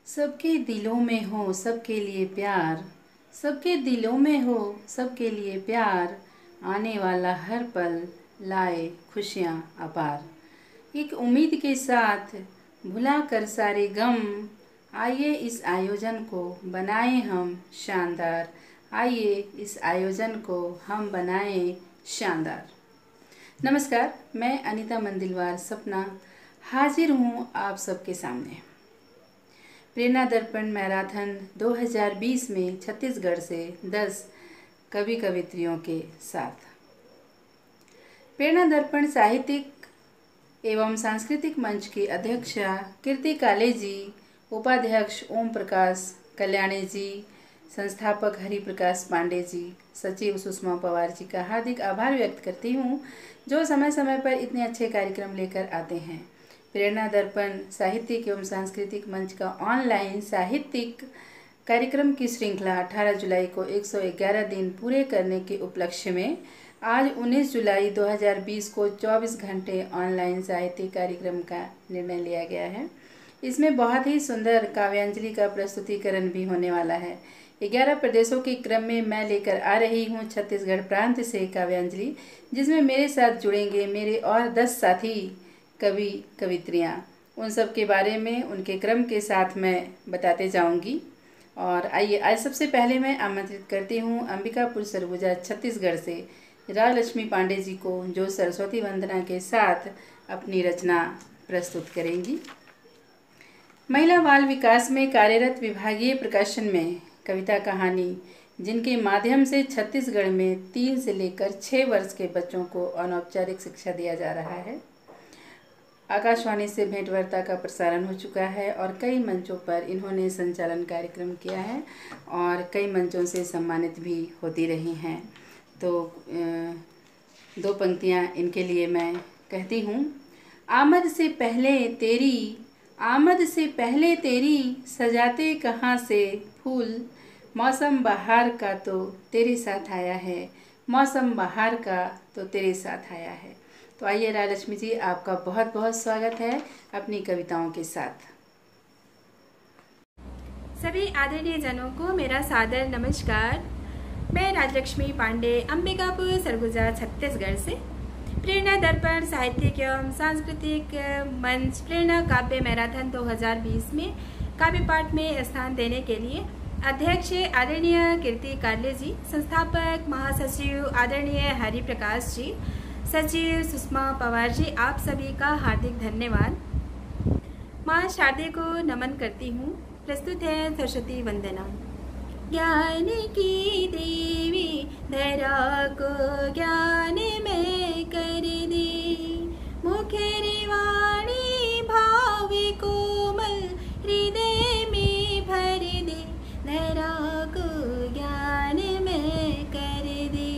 सबके दिलों में हो सबके लिए प्यार, सबके दिलों में हो सबके लिए प्यार, आने वाला हर पल लाए खुशियाँ अपार। एक उम्मीद के साथ भुला कर सारे गम, आइए इस आयोजन को बनाएं हम शानदार, आइए इस आयोजन को हम बनाएं शानदार। नमस्कार, मैं अनीता मंदिलवार सपना हाजिर हूँ आप सबके सामने। प्रेरणा दर्पण मैराथन 2020 में छत्तीसगढ़ से 10 कवि कवित्रियों के साथ। प्रेरणा दर्पण साहित्यिक एवं सांस्कृतिक मंच की अध्यक्षा कीर्ति काले जी, उपाध्यक्ष ओम प्रकाश कल्याणी जी, संस्थापक हरि प्रकाश पांडे जी, सचिव सुषमा पवार जी का हार्दिक आभार व्यक्त करती हूँ, जो समय समय पर इतने अच्छे कार्यक्रम लेकर आते हैं। प्रेरणा दर्पण साहित्यिक एवं सांस्कृतिक मंच का ऑनलाइन साहित्यिक कार्यक्रम की श्रृंखला 18 जुलाई को 111 दिन पूरे करने के उपलक्ष्य में आज 19 जुलाई 2020 को 24 घंटे ऑनलाइन साहित्यिक कार्यक्रम का निर्णय लिया गया है। इसमें बहुत ही सुंदर काव्यांजलि का प्रस्तुतिकरण भी होने वाला है। 11 प्रदेशों के क्रम में मैं लेकर आ रही हूँ छत्तीसगढ़ प्रांत से काव्यांजलि, जिसमें मेरे साथ जुड़ेंगे मेरे और 10 साथी कवि कवित्रियाँ। उन सब के बारे में उनके क्रम के साथ मैं बताते जाऊंगी। और आइए आज सबसे पहले मैं आमंत्रित करती हूँ अंबिकापुर सरगुजा छत्तीसगढ़ से राजलक्ष्मी पांडे जी को, जो सरस्वती वंदना के साथ अपनी रचना प्रस्तुत करेंगी। महिला बाल विकास में कार्यरत विभागीय प्रकाशन में कविता कहानी, जिनके माध्यम से छत्तीसगढ़ में 3 से लेकर 6 वर्ष के बच्चों को अनौपचारिक शिक्षा दिया जा रहा है। आकाशवाणी से भेंटवार्ता का प्रसारण हो चुका है और कई मंचों पर इन्होंने संचालन कार्यक्रम किया है और कई मंचों से सम्मानित भी होती रही हैं। तो 2 पंक्तियां इनके लिए मैं कहती हूँ। आमद से पहले तेरी सजाते कहाँ से फूल, मौसम बहार का तो तेरे साथ आया है, मौसम बहार का तो तेरे साथ आया है। तो आइए राजलक्ष्मी जी, आपका बहुत बहुत स्वागत है अपनी कविताओं के साथ। सभी आदरणीय जनों को मेरा सादर नमस्कार। मैं राजलक्ष्मी पांडे अंबिकापुर सरगुजा छत्तीसगढ़ से प्रेरणा दर्पण साहित्यिक एवं सांस्कृतिक मंच प्रेरणा काव्य मैराथन 2020 में काव्य पाठ में स्थान देने के लिए अध्यक्ष आदरणीय कीर्ति काले जी, संस्थापक महासचिव आदरणीय हरि प्रकाश जी, सचिव सुषमा पवार जी, आप सभी का हार्दिक धन्यवाद। माँ शारदे को नमन करती हूँ। प्रस्तुत है सरस्वती वंदना। ज्ञान की देवी धरा को ज्ञान में कर दे, मुखेरी वाणी भाव कोमल हृदय में भर दे, धरा को ज्ञान में कर दे।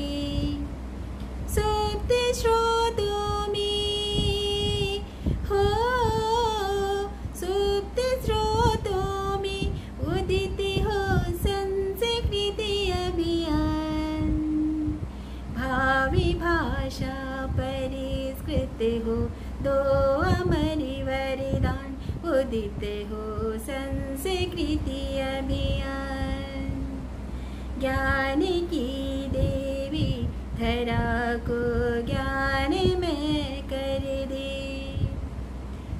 सुप्त स्रोतों में हो, सुप्त स्रोतों में उदित हो संस्कृति अभियान, भावी भाषा परिष्कृत हो दो अमर वरदान, उदित हो संस्कृति अभियान। ज्ञान की देवी धरा को ज्ञान में कर दे,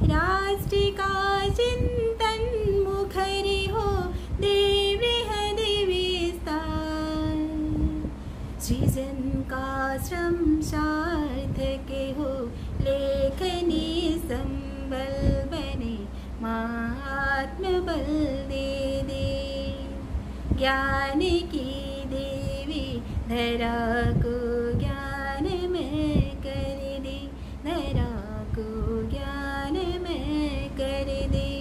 राष्ट्र का चिंतन मुखर हो देव हृदय विस्तार, सृजन का श्रम सार्थक हो लेखनी संबल बने, आत्मबल दे दे। ज्ञान की देवी धरा को ज्ञान में कर दे, धरा को ज्ञान में कर दे।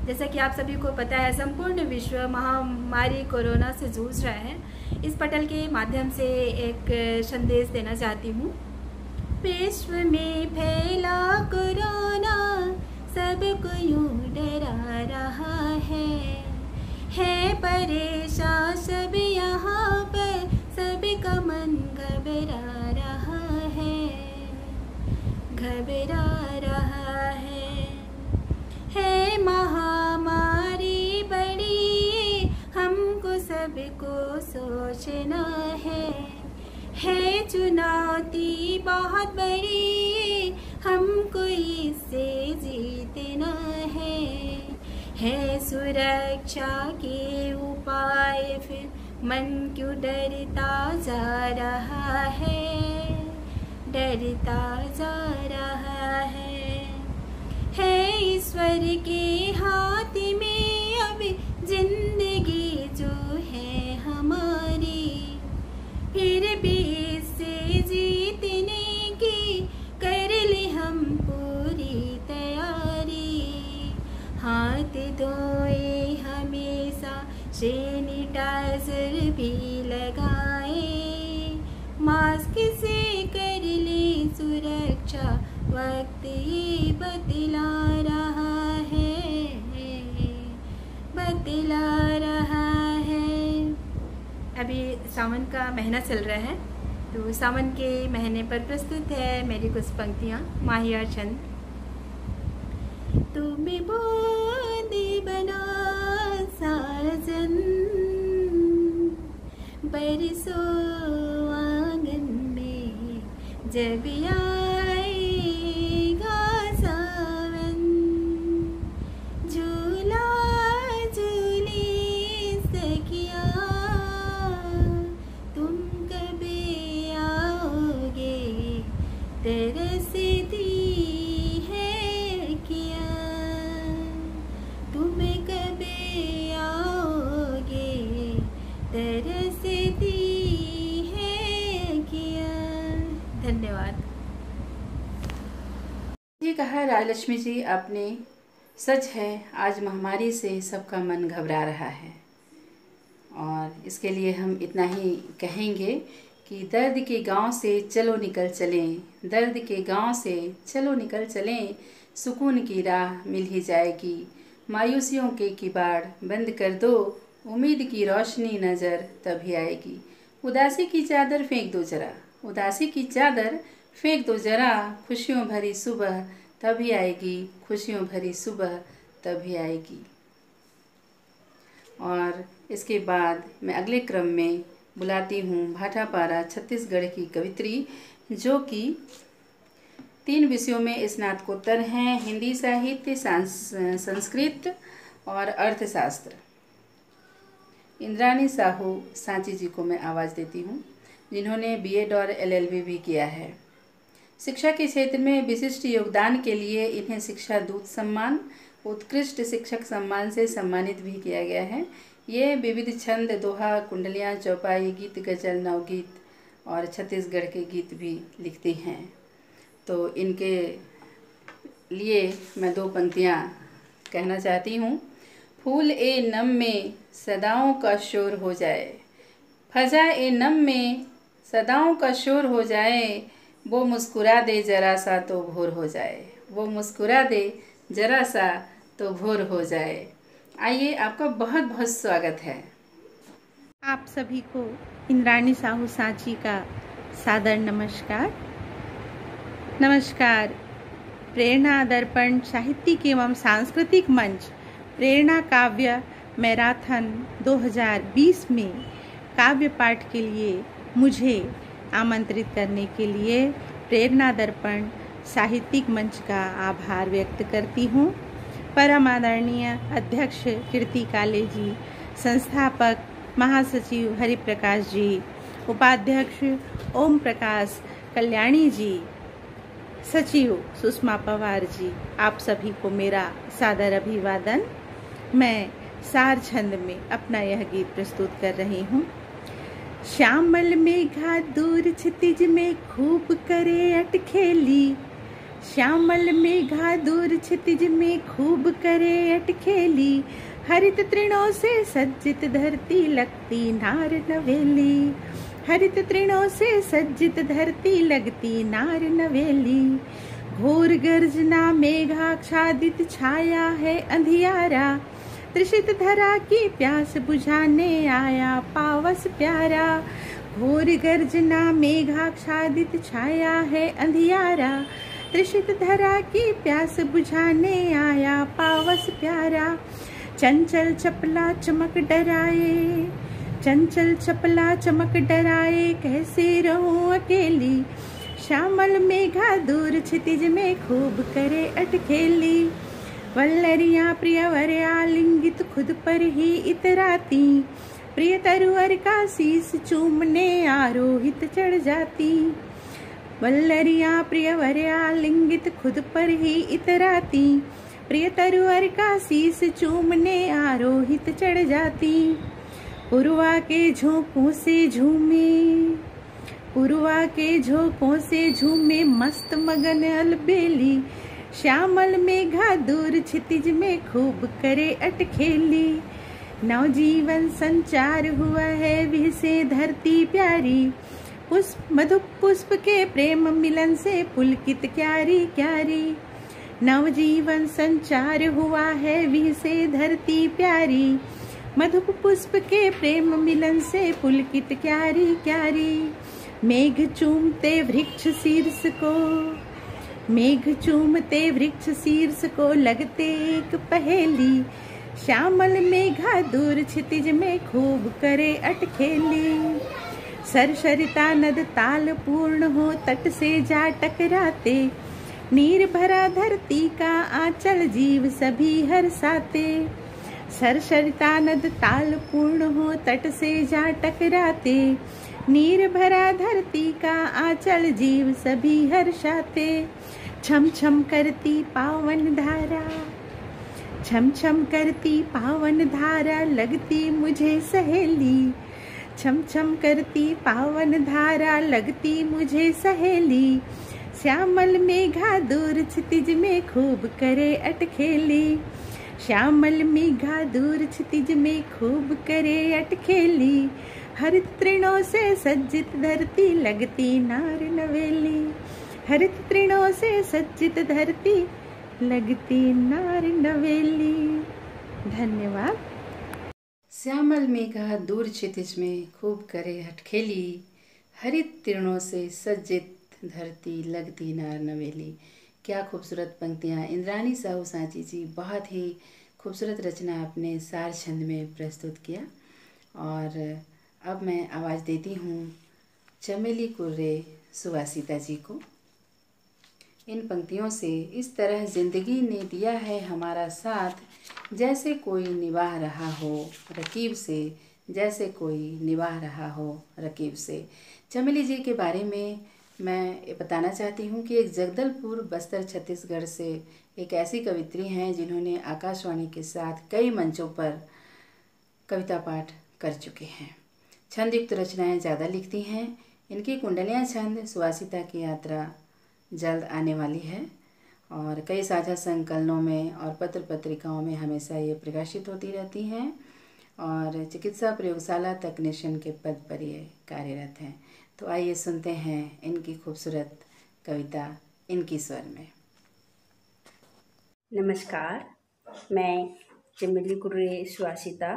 जैसा कि आप सभी को पता है, संपूर्ण विश्व महामारी कोरोना से जूझ रहा है। इस पटल के माध्यम से एक संदेश देना चाहती हूँ। विश्व में फैला कोरोना सबको यूं डरा रहा है परेशान सब यहाँ पर, सबका मन घबरा रहा है महामारी चुनौती बहुत बड़ी, हमको इससे जीतना है सुरक्षा के उपाय, फिर मन क्यों डरता जा रहा है, डरता जा रहा है ईश्वर के हाथ में अब जिंदगी जो है हमारी, फिर भी इससे जीतने की कर ले हम पूरी तैयारी। हाथ धोए हमेशा, सैनिटाइजर भी लगाए, मास्क से कर ले सुरक्षा, वक्त ये बदला रहा है, बदला रहा है। अभी सावन का महीना चल रहा है, तो सावन के महीने पर प्रस्तुत है मेरी कुछ पंक्तियाँ। माहिया चंद। तुम्हें बूंदी बना साजन, बरसो आंगन में जब आएगा सावन, झूला झूली सखिया, तुम कभी आओगे, तरसती है किया, तुम कभी आओगे, तरसती है किया। धन्यवाद। ये कहा राजलक्ष्मी जी आपने। सच है, आज महामारी से सबका मन घबरा रहा है, और इसके लिए हम इतना ही कहेंगे कि दर्द के गांव से चलो निकल चलें, दर्द के गांव से चलो निकल चलें, सुकून की राह मिल ही जाएगी, मायूसियों के किबाड़ बंद कर दो, उम्मीद की रोशनी नज़र तभी आएगी। उदासी की चादर फेंक दो जरा, उदासी की चादर फेंक दो जरा, खुशियों भरी सुबह तभी आएगी, खुशियों भरी सुबह तभी आएगी। और इसके बाद मैं अगले क्रम में बुलाती हूँ भाटापारा छत्तीसगढ़ की कवित्री, जो कि 3 विषयों में स्नातकोत्तर हैं, हिंदी साहित्य, संस्कृत और अर्थशास्त्र। इंद्राणी साहू सांची जी को मैं आवाज़ देती हूँ, जिन्होंने बीएड और एलएलबी भी किया है। शिक्षा के क्षेत्र में विशिष्ट योगदान के लिए इन्हें शिक्षा दूत सम्मान, उत्कृष्ट शिक्षक सम्मान से सम्मानित भी किया गया है। ये विविध छंद, दोहा, कुंडलियाँ, चौपाई, गीत, गजल, नवगीत और छत्तीसगढ़ के गीत भी लिखती हैं। तो इनके लिए मैं 2 पंक्तियाँ कहना चाहती हूँ। फूल ए नम में सदाओं का शोर हो जाए, फजा ए नम में सदाओं का शोर हो जाए, वो मुस्कुरा दे जरा सा तो भोर हो जाए, वो मुस्कुरा दे जरा सा तो भोर हो जाए। आइए, आपका बहुत बहुत स्वागत है। आप सभी को इंद्राणी साहू सांची का सादर नमस्कार। नमस्कार। प्रेरणा दर्पण साहित्यिक एवं सांस्कृतिक मंच प्रेरणा काव्य मैराथन 2020 में काव्य पाठ के लिए मुझे आमंत्रित करने के लिए प्रेरणा दर्पण साहित्यिक मंच का आभार व्यक्त करती हूँ। परम आदरणीय अध्यक्ष कीर्ति काले जी, संस्थापक महासचिव हरिप्रकाश जी, उपाध्यक्ष ओम प्रकाश कल्याणी जी, सचिव सुषमा पवार जी, आप सभी को मेरा सादर अभिवादन। मैं सार छंद में अपना यह गीत प्रस्तुत कर रही हूँ। श्यामल मेघा दूर क्षितिज में खूब करे अटखेली, श्यामल मेघा दूर क्षितिज में खूब करे अटखेली, हरित तृणों से सज्जित धरती लगती नार नवेली, हरित तृणों से सज्जित धरती लगती नार नवेली, घोर गर्जना मेघाच्छादित छाया है अंधियारा, तृषित धरा की प्यास बुझाने आया पावस प्यारा, घोर गर्जना मेघाच्छादित छाया है अंधियारा, तृषित धरा की प्यास बुझाने आया पावस प्यारा, चंचल चपला चमक डराए, चंचल चपला चमक डराए, कैसे रहूं अकेली। श्यामल मेघा दूर क्षितिज में खूब करे अटखेली। वल्लरियां प्रियवर आलिंगित खुद पर ही इतराती, प्रिय तरुवर का शीस चूमने आरोहित चढ़ जाती। वल्लरियां प्रियवर आलिंगित खुद पर ही इतराती, प्रिय तरुवर का शीस चूमने आरोहित चढ़ जाती। पुरवा के झोंकों से झूमे, पुरवा के झोंकों से झूमे मस्त मगन अलबेली। श्यामल मेघा दूर क्षितिज में खूब करे अटखेली। नवजीवन संचार हुआ है विह से धरती प्यारी, पुष्प मधु पुष्प के प्रेम मिलन से पुलकित क्यारी क्यारी। नवजीवन संचार हुआ है विह से धरती प्यारी, मधु पुष्प के प्रेम मिलन से पुलकित क्यारी क्यारी। मेघ चूमते वृक्ष शीर्ष को, मेघ चूमते वृक्ष शीर्ष को लगते एक पहेली। श्यामल मेघा दूर क्षितिज में खूब करे अटखेली। सरसरिता नद ताल पूर्ण हो तट से जा टकराते, नीर भरा धरती का आंचल जीव सभी हर्षाते। सरसरिता नद ताल पूर्ण हो तट से जा टकराते, नीर भरा धरती का आंचल जीव सभी हर्षाते। छम छम करती पावन धारा, छम छम करती पावन धारा लगती मुझे सहेली। छम छम करती पावन धारा लगती मुझे सहेली। श्यामल मेघा दूर क्षितिज में खूब करे अटखेली। श्यामल मेघा दूर क्षितिज में खूब करे अटखेली। हरित तृणों से सज्जित धरती लगती नार नवेली। हरित तृणों से सज्जित धरती लगती नार नवेली। धन्यवाद। श्यामल मेघा दूर क्षितिज में खूब करे हटखेली, हरित तृणों से सज्जित धरती लगती नार नवेली। क्या खूबसूरत पंक्तियाँ इंद्रानी साहू सांची जी, बहुत ही खूबसूरत रचना अपने सार छंद में प्रस्तुत किया। और अब मैं आवाज़ देती हूँ चमेली कुर्रे सुवासिता जी को। इन पंक्तियों से इस तरह ज़िंदगी ने दिया है हमारा साथ, जैसे कोई निभाह रहा हो रकीब से, जैसे कोई निभाह रहा हो रकीब से। चमेली जी के बारे में मैं ये बताना चाहती हूँ कि एक जगदलपुर बस्तर छत्तीसगढ़ से एक ऐसी कवित्री हैं जिन्होंने आकाशवाणी के साथ कई मंचों पर कविता पाठ कर चुके हैं। छंदयुक्त रचनाएं ज़्यादा लिखती हैं। इनकी कुंडलियाँ छंद सुवासिता की यात्रा जल्द आने वाली है और कई साझा संकलनों में और पत्र पत्रिकाओं में हमेशा ये प्रकाशित होती रहती हैं और चिकित्सा प्रयोगशाला तकनीशियन के पद पर ये कार्यरत हैं। तो आइए सुनते हैं इनकी खूबसूरत कविता इनकी स्वर में। नमस्कार, मैं चमेली कुर्रे सुवासिता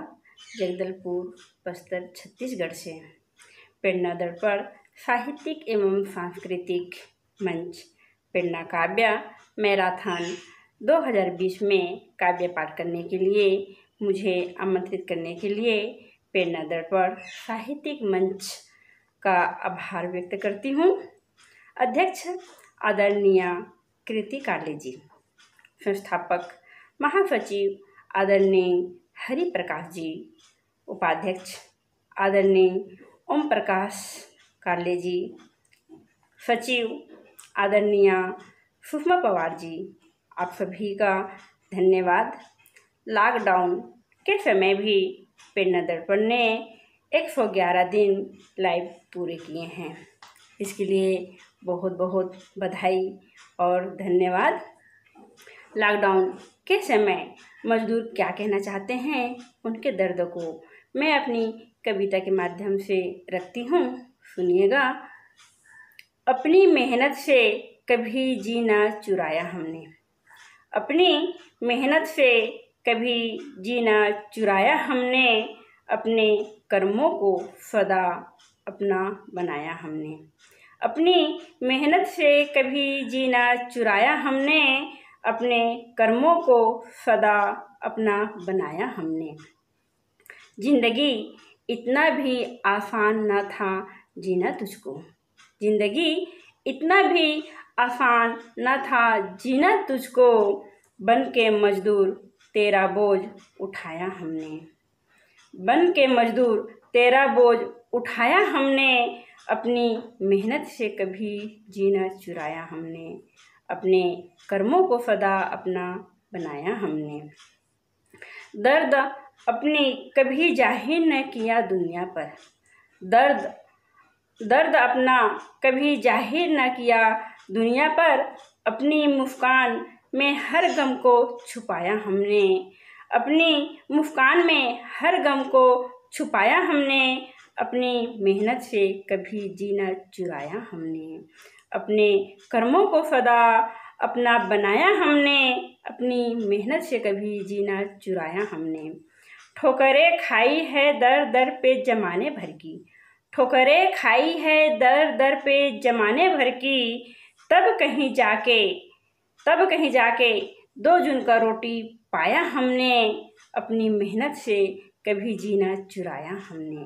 जगदलपुर बस्तर छत्तीसगढ़ से प्रेरणा दर्पण साहित्यिक एवं सांस्कृतिक मंच प्रेरणा काव्य मैराथन 2020 में काव्य पाठ करने के लिए मुझे आमंत्रित करने के लिए प्रेरणा दर्पण साहित्यिक मंच का आभार व्यक्त करती हूँ। अध्यक्ष आदरणीय कृति काले जी, संस्थापक महासचिव आदरणीय हरि प्रकाश जी, उपाध्यक्ष आदरणीय ओम प्रकाश काले जी, सचिव आदरणीय सुषमा पवार जी, आप सभी का धन्यवाद। लॉकडाउन के समय भी प्रेरणा दर्पण ने 111 दिन लाइव पूरे किए हैं, इसके लिए बहुत बहुत बधाई और धन्यवाद। लॉकडाउन के समय मजदूर क्या कहना चाहते हैं, उनके दर्द को मैं अपनी कविता के माध्यम से रखती हूँ, सुनिएगा। अपनी मेहनत से कभी जीना चुराया हमने, अपनी मेहनत से कभी जीना चुराया हमने, अपने कर्मों को सदा अपना बनाया हमने। अपनी मेहनत से कभी जीना चुराया हमने, अपने कर्मों को सदा अपना बनाया हमने। जिंदगी इतना भी आसान न था जीना तुझको। जिंदगी इतना भी आसान न था जीना तुझको, बन के मजदूर तेरा बोझ उठाया हमने। बन के मजदूर तेरा बोझ उठाया हमने, अपनी मेहनत से कभी जीना चुराया हमने। अपने कर्मों को सदा अपना बनाया हमने। दर्द अपनी कभी जाहिर न किया दुनिया पर। दर्द अपना कभी जाहिर न किया दुनिया पर, अपनी मुस्कान में हर गम को छुपाया हमने। अपनी मुस्कान में हर गम को छुपाया हमने, अपनी मेहनत से कभी जीना चुराया हमने। अपने कर्मों को सदा अपना बनाया हमने, अपनी मेहनत से कभी जीना चुराया हमने। ठोकरें खाई है दर दर पे जमाने भर की। ठोकरें खाई है दर दर पे जमाने भर की, तब कहीं जाके 2 जून का रोटी पाया हमने। अपनी मेहनत से कभी जीना चुराया हमने।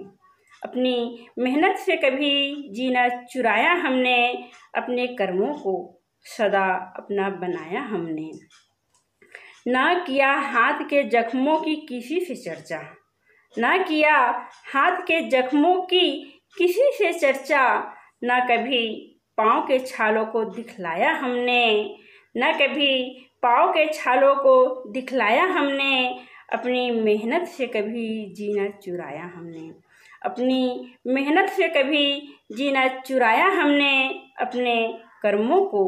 अपनी मेहनत से कभी जीना चुराया हमने, अपने कर्मों को सदा अपना बनाया हमने। ना किया हाथ के जख्मों की किसी से चर्चा। ना किया हाथ के जख्मों की किसी से चर्चा, ना कभी पाँव के छालों को दिखलाया हमने। ना कभी पाँव के छालों को दिखलाया हमने, अपनी मेहनत से कभी जीना चुराया हमने। अपनी मेहनत से कभी जीना चुराया हमने, अपने कर्मों को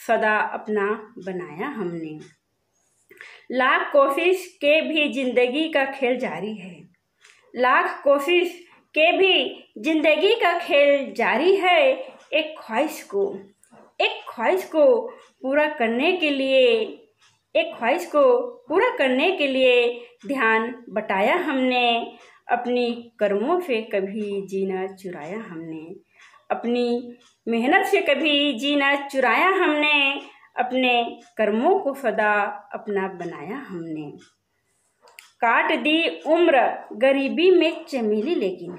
सदा अपना बनाया हमने। लाख कोशिश के भी जिंदगी का खेल जारी है। लाख कोशिश के भी जिंदगी का खेल जारी है, एक ख्वाहिश को पूरा करने के लिए ध्यान बटाया हमने। अपनी कर्मों से कभी जीना चुराया हमने। अपनी मेहनत से कभी जीना चुराया हमने, अपने कर्मों को सदा अपना बनाया हमने। काट दी उम्र गरीबी में चमेली लेकिन।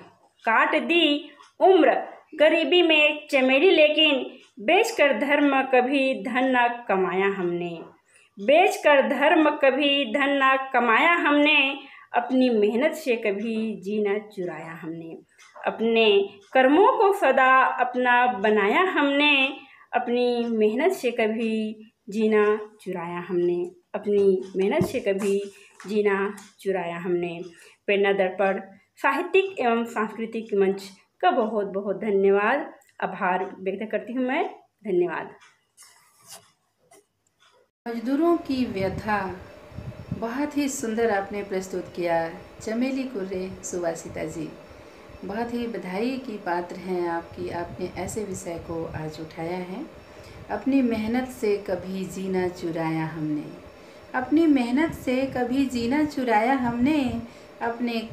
काट दी उम्र गरीबी में चमेली लेकिन, बेचकर धर्म कभी धन न कमाया हमने। बेचकर धर्म कभी धन न कमाया हमने, अपनी मेहनत से कभी जीना चुराया हमने। अपने कर्मों को सदा अपना बनाया हमने। अपनी मेहनत से कभी जीना चुराया हमने। अपनी मेहनत से कभी जीना चुराया हमने। प्रेरणा दर्पण साहित्यिक एवं सांस्कृतिक मंच का बहुत बहुत धन्यवाद, आभार व्यक्त करती हूँ मैं। धन्यवाद। मजदूरों की व्यथा बहुत ही सुंदर आपने प्रस्तुत किया चमेली कुर्रे सुवासिता जी। बहुत ही बधाई की पात्र हैं आपकी, आपने ऐसे विषय को आज उठाया है। अपनी मेहनत से कभी जीना चुराया हमने। अपनी मेहनत से कभी जीना चुराया हमने, अपने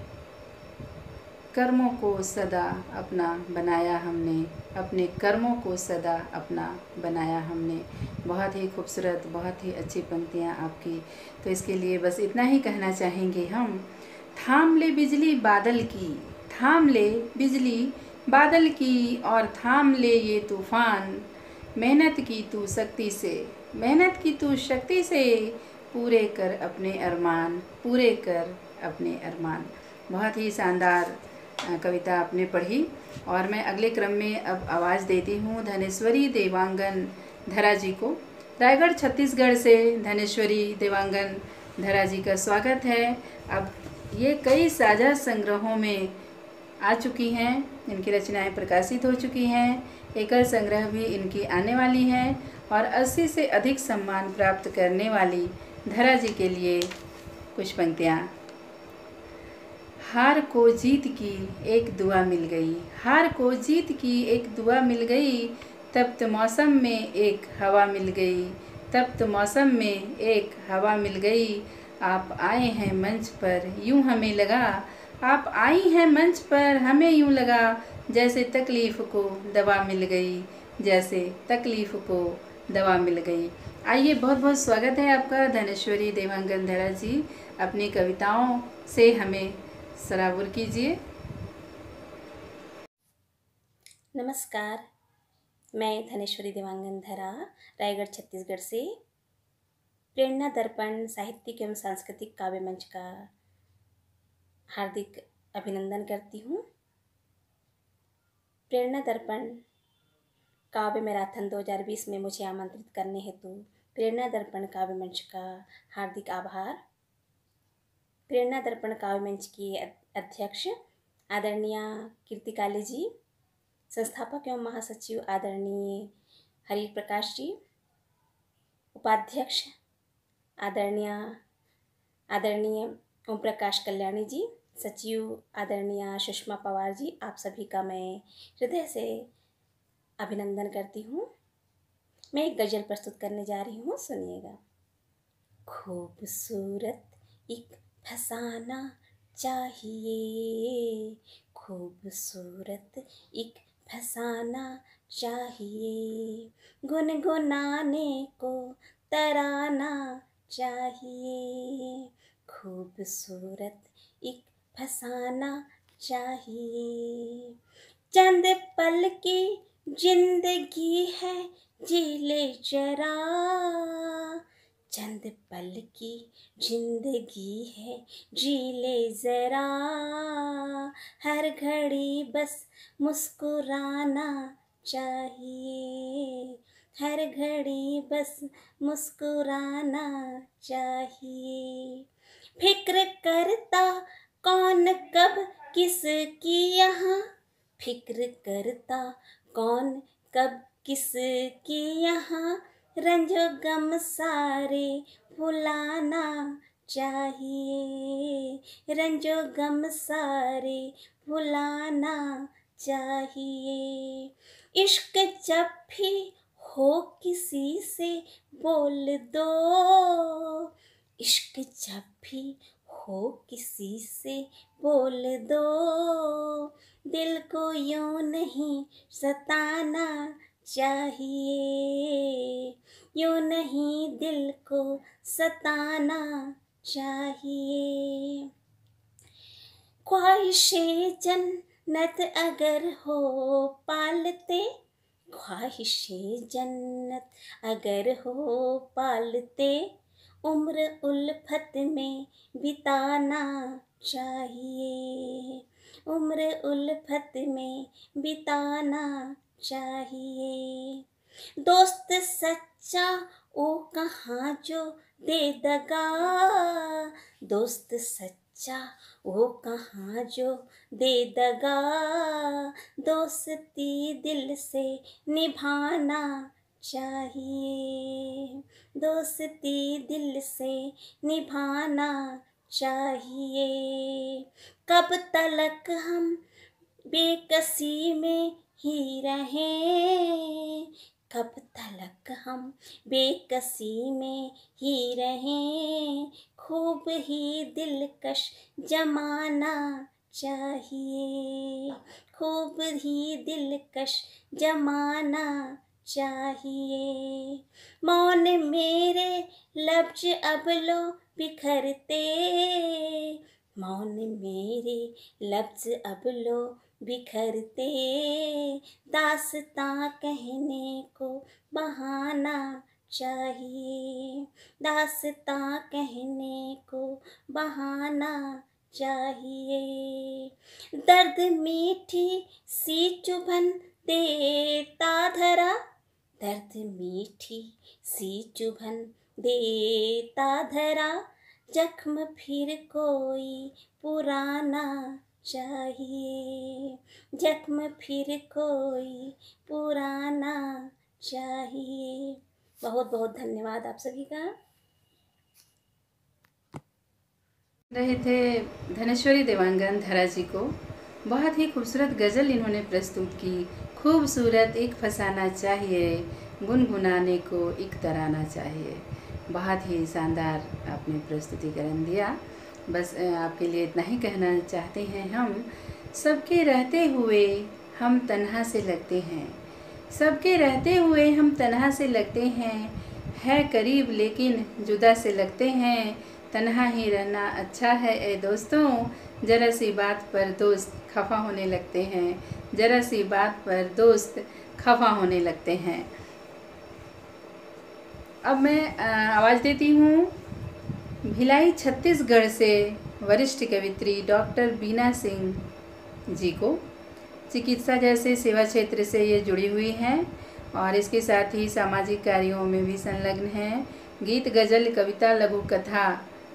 कर्मों को सदा अपना बनाया हमने। अपने कर्मों को सदा अपना बनाया हमने। बहुत ही खूबसूरत, बहुत ही अच्छी पंक्तियाँ आपकी। तो इसके लिए बस इतना ही कहना चाहेंगे हम। थाम ले बिजली बादल की, थाम ले बिजली बादल की, और थाम ले ये तूफान। मेहनत की तू शक्ति से, मेहनत की तू शक्ति से, पूरे कर अपने अरमान, पूरे कर अपने अरमान। बहुत ही शानदार कविता आपने पढ़ी। और मैं अगले क्रम में अब आवाज़ देती हूँ धनेश्वरी देवांगन धरा जी को। रायगढ़ छत्तीसगढ़ से धनेश्वरी देवांगन धरा जी का स्वागत है। अब ये कई साझा संग्रहों में आ चुकी हैं, इनकी रचनाएं प्रकाशित हो चुकी हैं। एकल संग्रह भी इनकी आने वाली हैं और 80 से अधिक सम्मान प्राप्त करने वाली धरा जी के लिए कुछ पंक्तियाँ। हार को जीत की एक दुआ मिल गई, हार को जीत की एक दुआ मिल गई, तब तो मौसम में एक हवा मिल गई, तब तो मौसम में एक हवा मिल गई। आप आए हैं मंच पर यूं हमें लगा, आप आई हैं मंच पर हमें यूं लगा, जैसे तकलीफ़ को दवा मिल गई, जैसे तकलीफ़ को दवा मिल गई। आइए, बहुत बहुत स्वागत है आपका धनेश्वरी देवांगन धरा जी। अपनी कविताओं से हमें सराबुर कीजिए। नमस्कार, मैं धनेश्वरी देवांगन धरा रायगढ़ छत्तीसगढ़ से प्रेरणा दर्पण साहित्यिक एवं सांस्कृतिक काव्य मंच का हार्दिक अभिनंदन करती हूँ। प्रेरणा दर्पण काव्य मैराथन 2020 में मुझे आमंत्रित करने हेतु प्रेरणा दर्पण काव्य मंच का हार्दिक आभार। प्रेरणा दर्पण काव्य मंच की अध्यक्ष आदरणीय कीर्ति काले जी, संस्थापक एवं महासचिव आदरणीय हरि प्रकाश जी, उपाध्यक्ष आदरणीय ओम प्रकाश कल्याणी जी, सचिव आदरणीय सुषमा पवार जी, आप सभी का मैं हृदय से अभिनंदन करती हूँ। मैं एक गज़ल प्रस्तुत करने जा रही हूँ, सुनिएगा। खूबसूरत एक फसाना चाहिए, खूबसूरत एक फसाना चाहिए, गुनगुनाने को तराना चाहिए, खूबसूरत एक फसाना चाहिए। चंद पल की जिंदगी है, जी ले जरा, चंद पल की जिंदगी है, जी ले जरा, हर घड़ी बस मुस्कुराना चाहिए, हर घड़ी बस मुस्कुराना चाहिए। फिक्र करता कौन कब किसकी यहाँ, फिक्र करता कौन कब किसकी यहाँ, रंजो गम सारे भुलाना चाहिए, रंजो गम सारे भुलाना चाहिए। इश्क जब भी हो किसी से बोल दो, इश्क जब भी हो किसी से बोल दो, दिल को यूं नहीं सताना चाहिए, यूं नहीं दिल को सताना चाहिए। ख्वाहिशें जन्नत अगर हो पालते, ख्वाहिशें जन्नत अगर हो पालते, उम्र उल्फत में बिताना चाहिए, उम्र उल्फत में बिताना चाहिए। दोस्त सच्चा ओ कहाँ जो दे दगा, दोस्त सच्चा ओ कहाँ जो दे दगा, दोस्ती दिल से निभाना चाहिए, दोस्ती दिल से निभाना चाहिए। कब तलक हम बेकसी में ही रहें, कब तलक हम बेकसी में ही रहें, खूब ही दिलकश जमाना चाहिए, खूब ही दिलकश जमाना चाहिए। मौन मेरे लफ्ज अब लो बिखरते, मौन मेरे लफ्ज अब लो बिखरते, दास्तां कहने को बहाना चाहिए, दास्तां कहने को बहाना चाहिए। दर्द मीठी सी चुभन देता धरा, दर्द मीठी सी चुभन देता धरा, जख्म फिर कोई पुराना चाहिए, जख्म फिर कोई पुराना चाहिए। बहुत बहुत धन्यवाद आप सभी का। रहे थे धनेश्वरी देवांगन धरा जी को। बहुत ही खूबसूरत गज़ल इन्होंने प्रस्तुत की। खूबसूरत एक फसाना चाहिए, गुनगुनाने को एक तराना चाहिए। बहुत ही शानदार आपने प्रस्तुतिकरण दिया। बस आपके लिए इतना ही कहना चाहते हैं हम, सबके रहते हुए हम तन्हा से लगते हैं, सबके रहते हुए हम तन्हा से लगते हैं, है करीब लेकिन जुदा से लगते हैं, तन्हा ही रहना अच्छा है ए दोस्तों, ज़रा सी बात पर दोस्त खफा होने लगते हैं, जरा सी बात पर दोस्त खफा होने लगते हैं। अब मैं आवाज़ देती हूँ भिलाई छत्तीसगढ़ से वरिष्ठ कवित्री डॉक्टर बीना सिंह जी को। चिकित्सा जैसे सेवा क्षेत्र से ये जुड़ी हुई हैं और इसके साथ ही सामाजिक कार्यों में भी संलग्न हैं। गीत, गज़ल, कविता, लघु कथा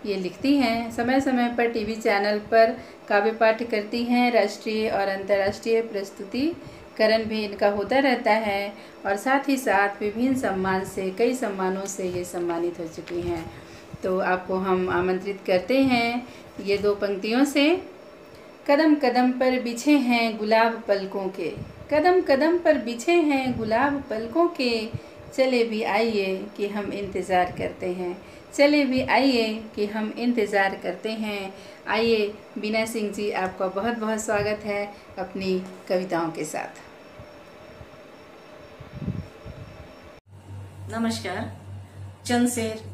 ये लिखती हैं। समय समय पर टीवी चैनल पर काव्य पाठ करती हैं। राष्ट्रीय और अंतर्राष्ट्रीय प्रस्तुतिकरण भी इनका होता रहता है और साथ ही साथ विभिन्न सम्मान से, कई सम्मानों से ये सम्मानित हो चुकी हैं। तो आपको हम आमंत्रित करते हैं ये दो पंक्तियों से। कदम कदम पर बिछे हैं गुलाब पलकों के, कदम कदम पर बिछे हैं गुलाब पलकों के, चले भी आइए कि हम इंतज़ार करते हैं, चले भी आइए कि हम इंतज़ार करते हैं। आइए बीना सिंह जी, आपका बहुत बहुत स्वागत है अपनी कविताओं के साथ। नमस्कार। चंद शेर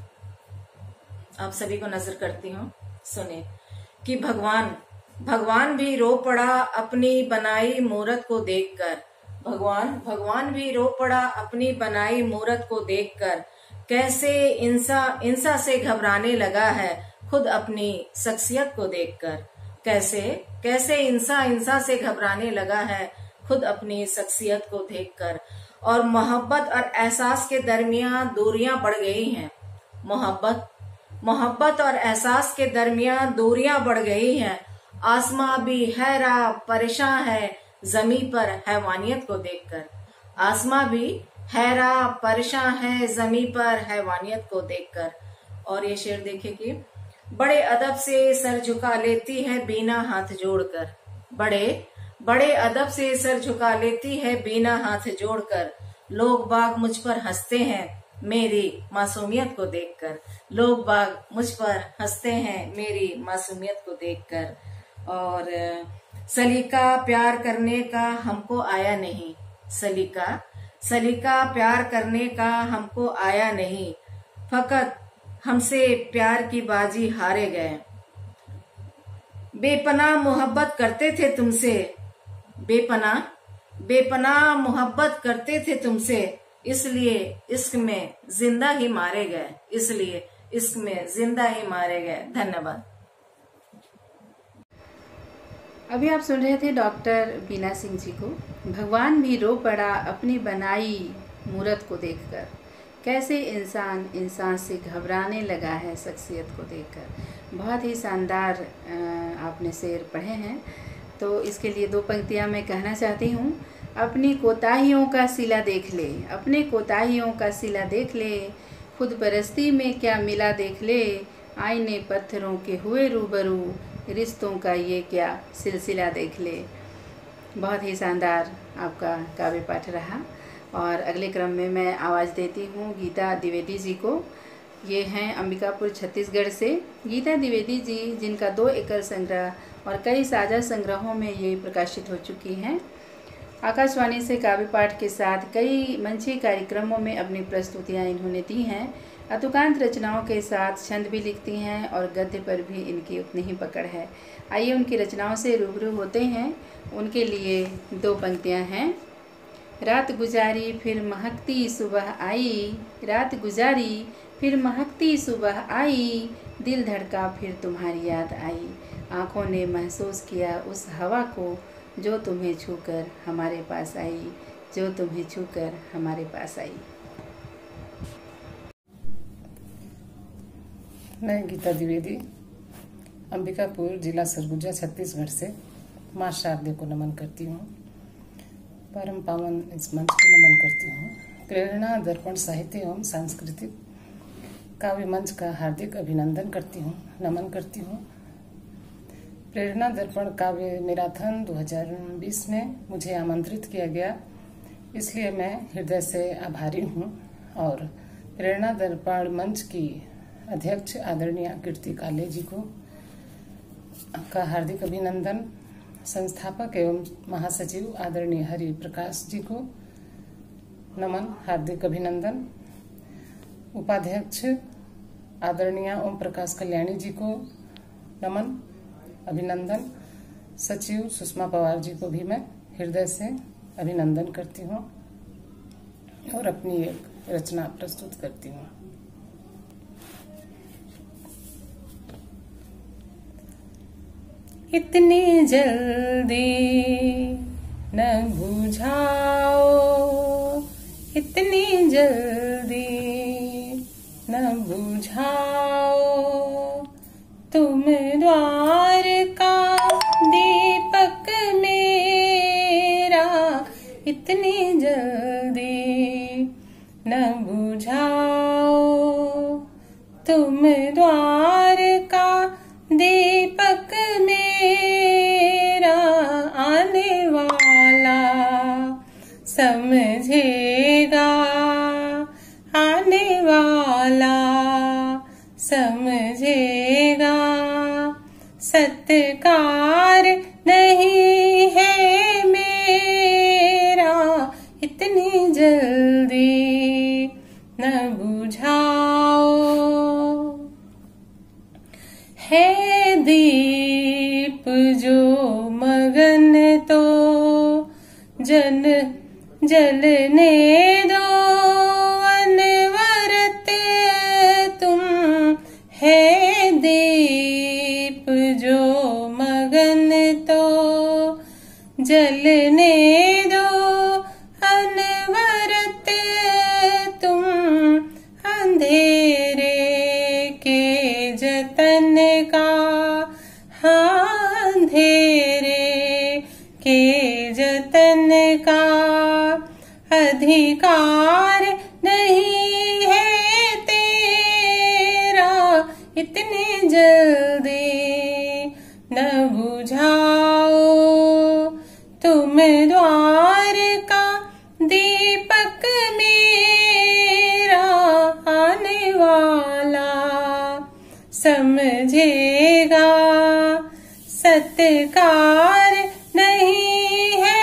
आप सभी को नजर करती हूँ, सुने कि भगवान भी रो पड़ा अपनी बनाई मूरत को देखकर, भगवान भी रो पड़ा अपनी बनाई मूरत को देखकर, कैसे इंसा से घबराने लगा है खुद अपनी शख्सियत को देखकर, कैसे इंसा से घबराने लगा है खुद अपनी शख्सियत को देखकर। और मोहब्बत और एहसास के दरमियान दूरियां बढ़ गई हैं, मोहब्बत और एहसास के दरमियान दूरियां बढ़ गई हैं। आसमां भी हैरा परेशान है जमी पर हैवानियत को देखकर, आसमां भी हैरा परेशान है जमी पर हैवानियत को देखकर। और ये शेर देखे कि बड़े अदब से सर झुका लेती है बीना हाथ जोड़कर, बड़े अदब से सर झुका लेती है बीना हाथ जोड़कर, लोग बाग मुझ पर हंसते हैं मेरी मासूमियत को देखकर, लोग बाग मुझ पर हंसते हैं मेरी मासूमियत को देखकर। और सलीका प्यार करने का हमको आया नहीं, सलीका प्यार करने का हमको आया नहीं, फकत हमसे प्यार की बाजी हारे गए। बेपनाह मोहब्बत करते थे तुमसे, बेपनाह मोहब्बत करते थे तुमसे, इसलिए इश्क में जिंदा ही मारे गए, इसलिए इश्क में जिंदा ही मारे गए। धन्यवाद। अभी आप सुन रहे थे डॉक्टर बीना सिंह जी को। भगवान भी रो पड़ा अपनी बनाई मूरत को देखकर, कैसे इंसान से घबराने लगा है शख्सियत को देखकर। बहुत ही शानदार आपने शेर पढ़े हैं। तो इसके लिए दो पंक्तियां मैं कहना चाहती हूँ। अपनी कोताहियों का सिला देख ले, अपने कोताहियों का सिला देख ले, खुद परस्ती में क्या मिला देख ले, आईने पत्थरों के हुए रूबरू, रिश्तों का ये क्या सिलसिला देख ले। बहुत ही शानदार आपका काव्य पाठ रहा। और अगले क्रम में मैं आवाज़ देती हूँ गीता द्विवेदी जी को। ये हैं अंबिकापुर छत्तीसगढ़ से। गीता द्विवेदी जी, जिनका 2 एकल संग्रह और कई साझा संग्रहों में ये प्रकाशित हो चुकी हैं। आकाशवाणी से काव्य पाठ के साथ कई मंचीय कार्यक्रमों में अपनी प्रस्तुतियाँ इन्होंने दी हैं। अतुकांत रचनाओं के साथ छंद भी लिखती हैं और गद्य पर भी इनकी उतनी ही पकड़ है। आइए उनकी रचनाओं से रूबरू होते हैं। उनके लिए 2 पंक्तियां हैं। रात गुजारी फिर महकती सुबह आई, रात गुजारी फिर महकती सुबह आई, दिल धड़का फिर तुम्हारी याद आई, आँखों ने महसूस किया उस हवा को जो तुम्हें छूकर हमारे पास आई, जो तुम्हें छूकर हमारे पास आई। मैं गीता द्विवेदी अंबिकापुर जिला सरगुजा छत्तीसगढ़ से माँ शारदे को नमन करती हूँ। परम पावन इस मंच को नमन करती हूँ। प्रेरणा दर्पण साहित्य एवं सांस्कृतिक काव्य मंच का हार्दिक अभिनंदन करती हूँ, नमन करती हूँ। प्रेरणा दर्पण काव्य मैराथन 2020 में मुझे आमंत्रित किया गया, इसलिए मैं हृदय से आभारी हूँ। और प्रेरणा दर्पण मंच की अध्यक्ष आदरणीय कीर्ति काले जी को का हार्दिक अभिनंदन, संस्थापक एवं महासचिव आदरणीय हरि प्रकाश जी को नमन, हार्दिक अभिनंदन, उपाध्यक्ष आदरणीय ओम प्रकाश कल्याणी जी को नमन, अभिनंदन, सचिव सुषमा पवार जी को भी मैं हृदय से अभिनंदन करती हूँ और अपनी एक रचना प्रस्तुत करती हूँ। इतनी जल्दी न बुझाओ, इतनी जल्दी न बुझाओ, तुम द्वार का दीपक मेरा, इतनी जल्दी न बुझाओ, तुम द्वार का दीपक मेरा, आने वाला समझेगा, आने वाला समझेगा, सत्कार नहीं है मेरा, इतनी जल्दी न बुझाओ। है दीप जो मगन तो जलने दो, अनवरत तुम, है दीप जो मगन तो जलने दो, अनवरत तुम, अंधेरे के जतन का, हाँ अंधेरे के जतन का अधिकार नहीं है तेरा, इतनी जल्दी न बुझाओ, तुम द्वार का दीपक मेरा, आने वाला समझेगा, सत्कार नहीं है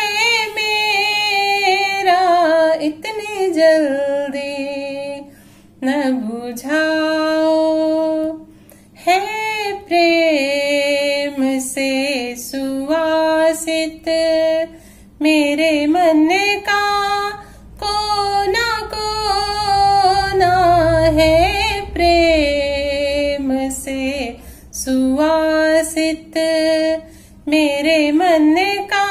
मेरा, इतनी जल्दी न बुझाओ। है प्रेम से सुवासित मेरे मन का कोना कोना, है प्रेम से सुवासित मेरे मन का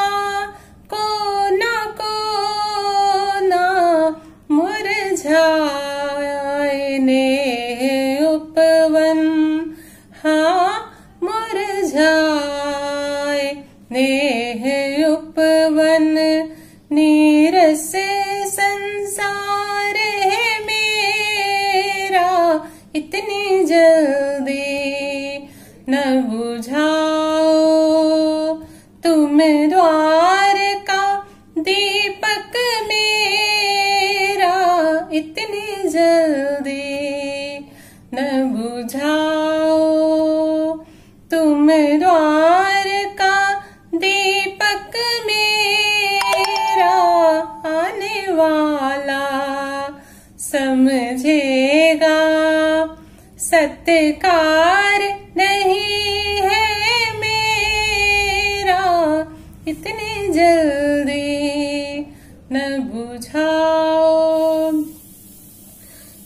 कोना कोना, मुरझाए उपवन, हाँ मुरझाए उपवन, नीरस संसार है मेरा, इतनी जल्दी न बुझाओ, तुम द्वार का दीपक मेरा, इतनी जल्दी न बुझाओ, तुम द्वार का दीपक मेरा, आने वाला समझेगा, सत्कार नहीं है मेरा, इतनी जल्दी न बुझाओ।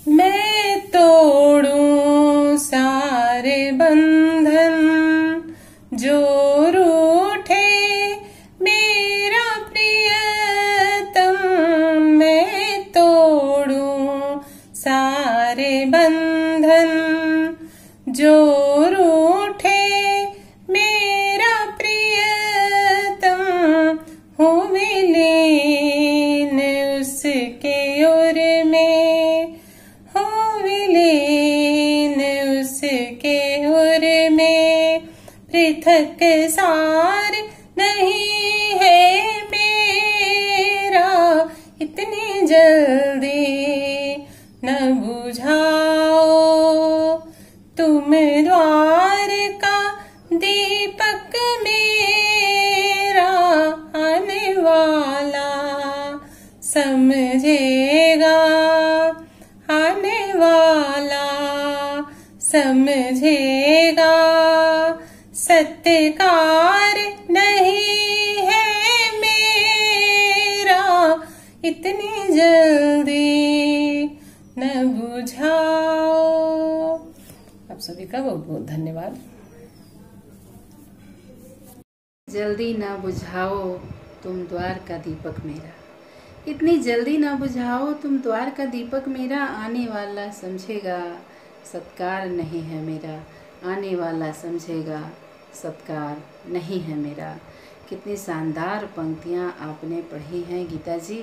मैं तोड़ूं सारे बंधन जो रूठे मेरा प्रियतम, मैं तोड़ूं सारे बंधन जो रूठे मेरा प्रियतम, हूँ विलीन उसके उर में, हूँ विलीन उसके उर में, पृथक सार नहीं है मेरा, इतनी जल्दी न बुझाओ, तुम द्वार का दीपक मेरा, आने वाला समझेगा, आने वाला समझेगा, सत्कार नहीं है मेरा, न बुझाओ। आप सभी का बहुत बहुत धन्यवाद। जल्दी ना बुझाओ तुम द्वार का दीपक मेरा, इतनी जल्दी ना बुझाओ तुम द्वार का दीपक मेरा, आने वाला समझेगा सत्कार नहीं है मेरा, आने वाला समझेगा सत्कार नहीं है मेरा। कितनी शानदार पंक्तियाँ आपने पढ़ी हैं गीता जी,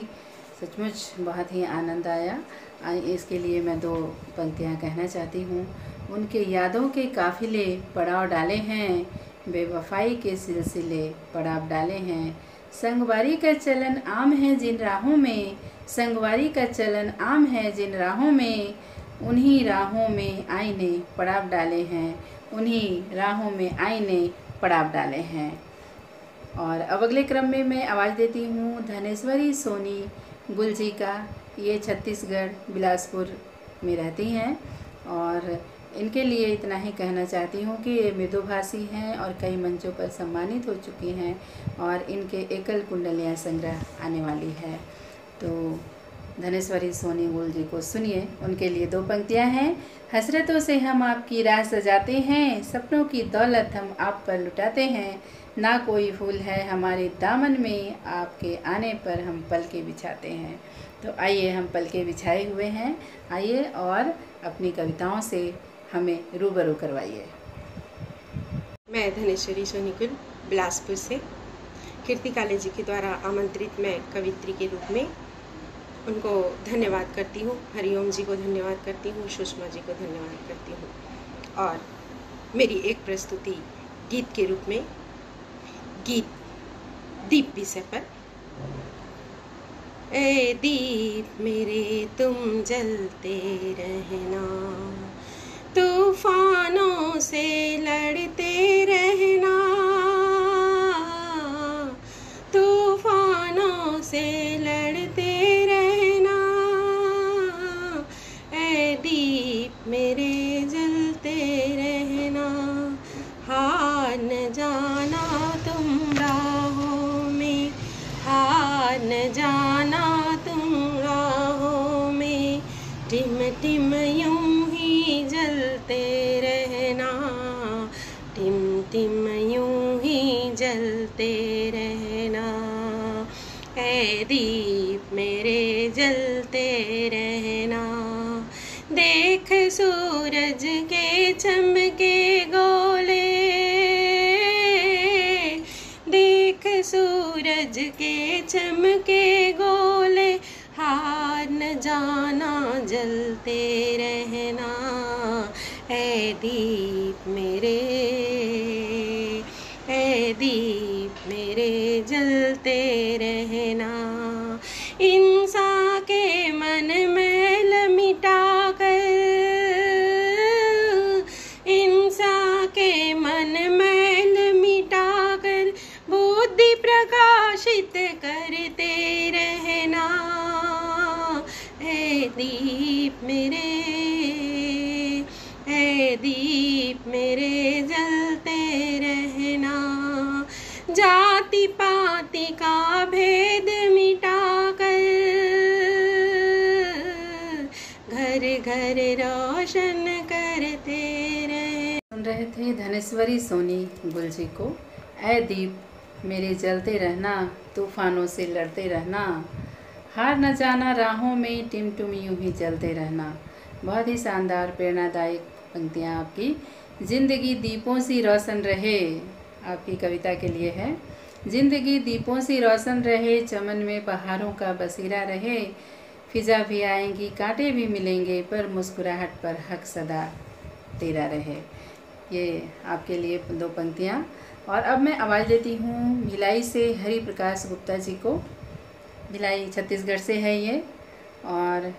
सचमुच बहुत ही आनंद आया। इसके लिए मैं 2 पंक्तियाँ कहना चाहती हूँ। उनके यादों के काफिले पड़ाव डाले हैं, बेवफाई के सिलसिले पड़ाव डाले हैं, संगवारी का चलन आम है जिन राहों में, संगवारी का चलन आम है जिन राहों में, उन्हीं राहों में आईने पड़ाव डाले हैं, उन्हीं राहों में आईने पड़ाव डाले हैं। और अब अगले क्रम में मैं आवाज़ देती हूँ धनेश्वरी सोनी गुल जी का। ये छत्तीसगढ़ बिलासपुर में रहती हैं और इनके लिए इतना ही कहना चाहती हूँ कि ये मृदुभाषी हैं और कई मंचों पर सम्मानित हो चुकी हैं और इनके एकल कुंडलियाँ संग्रह आने वाली है। तो धनेश्वरी सोनी गुल जी को सुनिए। उनके लिए 2 पंक्तियाँ हैं। हसरतों से हम आपकी राह सजाते हैं, सपनों की दौलत हम आप पर लुटाते हैं, ना कोई फूल है हमारे दामन में, आपके आने पर हम पलके बिछाते हैं। तो आइए हम पलके बिछाए हुए हैं, आइए और अपनी कविताओं से हमें रूबरू करवाइए। मैं धनेश्वरी सोनीकुल बिलासपुर से कीर्ति काले जी के द्वारा आमंत्रित मैं कवित्री के रूप में उनको धन्यवाद करती हूँ। हरिओम जी को धन्यवाद करती हूँ, सुषमा जी को धन्यवाद करती हूँ। और मेरी एक प्रस्तुति गीत के रूप में, गीत दीप विषय पर। ए दीप मेरे तुम जलते रहना, तूफानों से लड़ते रहना, तूफानों से लड़ते रहना, ए दीप मेरे जलते रहना, हार न जाना तुम राहों में, हार न जाना तुम राहों में, टिम टिम यूं ही जलते रहना, टिम टिम यूं ही जलते रहना, ऐ दीप मेरे जलते रहना। देख सूरज के चमके गोले, देख सूरज के चमके गोले, हार न जाना जलते रहना, ऐ दीप मेरे, ऐ दीप मेरे जलते रहना। इंसान के मन मैल मिटा कर, इंसान के मन मैल मिटा कर, बुद्धि प्रकाशित करते रहना, ऐ दीप मेरे, ऐ दीप मेरे जलते रहना। जाति पाति का भेद मिटा कर, घर घर रोशन करते रहे। सुन रहे थे धनेश्वरी सोनी गुल जी को। ऐ दीप मेरे जलते रहना, तूफानों से लड़ते रहना, हार न जाना राहों में, टिम टिम यूं ही जलते रहना। बहुत ही शानदार प्रेरणादायक पंक्तियाँ आपकी। जिंदगी दीपों सी रोशन रहे, आपकी कविता के लिए है। जिंदगी दीपों सी रोशन रहे, चमन में बहारों का बसीरा रहे, फिजा भी आएंगी कांटे भी मिलेंगे, पर मुस्कुराहट पर हक सदा तेरा रहे। ये आपके लिए 2 पंक्तियाँ। और अब मैं आवाज़ देती हूँ भिलाई से हरि प्रकाश गुप्ता जी को। भिलाई छत्तीसगढ़ से है ये और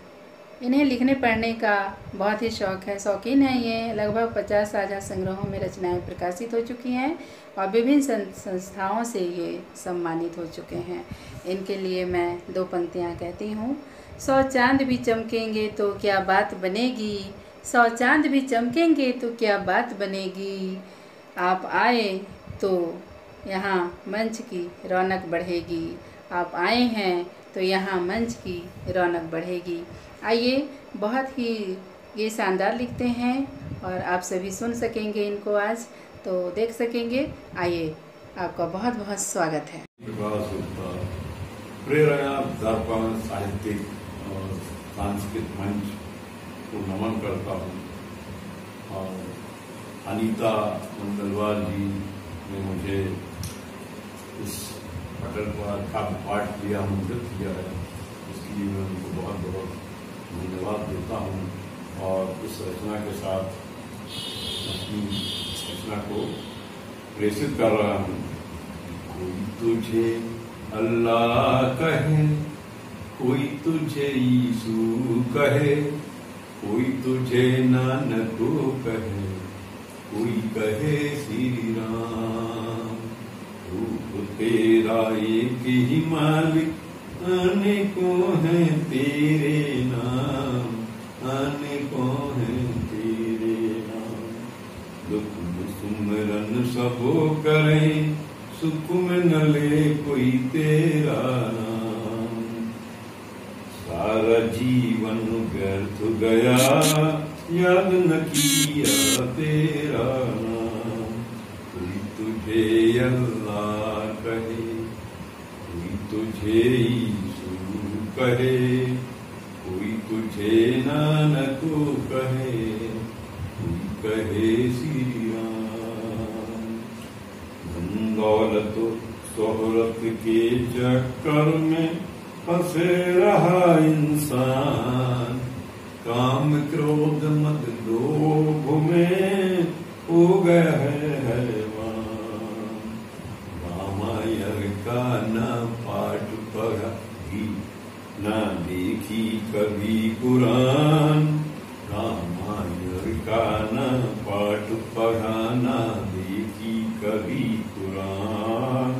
इन्हें लिखने पढ़ने का बहुत ही शौकीन है ये। लगभग 50 साझा संग्रहों में रचनाएं प्रकाशित हो चुकी हैं और विभिन्न संस्थाओं से ये सम्मानित हो चुके हैं। इनके लिए मैं 2 पंक्तियाँ कहती हूँ। 100 चांद भी चमकेंगे तो क्या बात बनेगी, 100 चांद भी चमकेंगे तो क्या बात बनेगी, आप आए तो यहाँ मंच की रौनक बढ़ेगी, आप आए हैं तो यहाँ मंच की रौनक बढ़ेगी। आइए, बहुत ही ये शानदार लिखते हैं और आप सभी सुन सकेंगे इनको आज, तो देख सकेंगे। आइए, आपका बहुत बहुत स्वागत है। प्रेरणा दर्पण साहित्यिक और सांस्कृतिक मंच को नमन करता हूँ। और अनीता मंगलवार जी ने मुझे इस पटल पर काव्य पाठ किया, आमंत्रित किया है, इसके लिए मैं उनको बहुत बहुत धन्यवाद देता हूँ। और इस रचना के साथ अपनी रचना को प्रेषित कर रहा हूँ। कोई तुझे अल्लाह कहे, कोई तुझे यीशु कहे, कोई तुझे नानक कहे, कोई कहे श्री राम। रूप तेरा एक ही मालिक, अनेकों हैं तेरे नाम, अनेकों हैं तेरे नाम। दुख में सुमरन सबो करें, सुख में न ले कोई तेरा नाम। सारा जीवन व्यर्थ गया, याद न किया तेरा नाम। कोई तुझे अल्लाह कहे, कोई तुझे यीशु कहे, कोई तुझे नानक कहे, कोई कहे श्री राम। धन दौलत शोहरत के चक्कर में फंसे रहा इंसान, काम क्रोध मद लोभ में हो गया है हैवान। रामायण का न पाठ पढ़ा न देखी कभी कुरान, रामायण का न पाठ पढ़ा न देखी कभी कुरान।